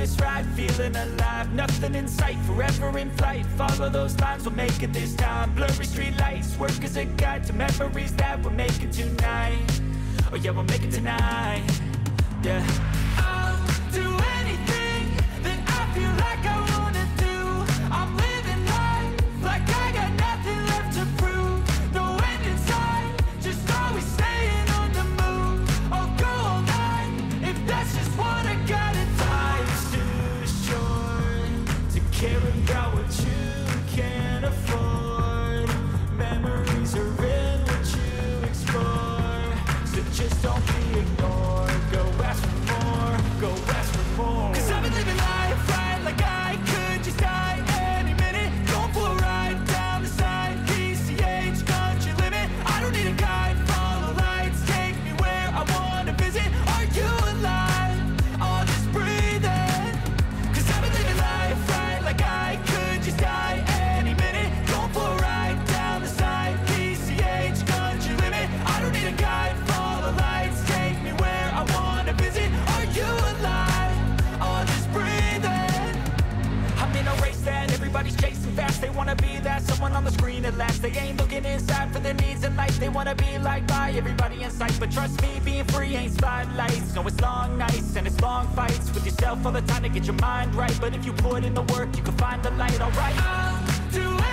this ride, feeling alive. Nothing in sight, forever in flight. Follow those lines, we'll make it this time. Blurry street lights, work as a guide to memories that we're making tonight. Oh yeah, we'll make it tonight. Yeah. I'll do anything that I feel like I wanna do. I'm living life like I got nothing left to prove. No end in sight, just always staying on the move. I'll go all night if that's just what I gotta do. Life's too short to care about what you can't afford. Memories are in what you explore, so just don't be ignored. Go ask for more, go ask for more. 'Cause I've been living life right like I could just die any minute. Going for a ride down the side, PCH, country limit. I don't need a guide, follow lights, take me where I wanna visit. Are you alive? I'll just breathe in. 'Cause I've been living life right like I could just die any minute. Going for a ride down the side, PCH, country limit. I don't need a guide, follow lights, take me where I wanna visit. Are you alive? I'll just breathe in. I'm in a race that everybody's chasing fast. They wanna be that someone on the screen at last. They ain't looking inside for their needs in life. They wanna be liked by everybody in sight. But trust me, being free ain't spotlights. No, it's long nights and it's long fights with yourself all the time to get your mind right. But if you put in the work, you can find the light, alright? I'll do it.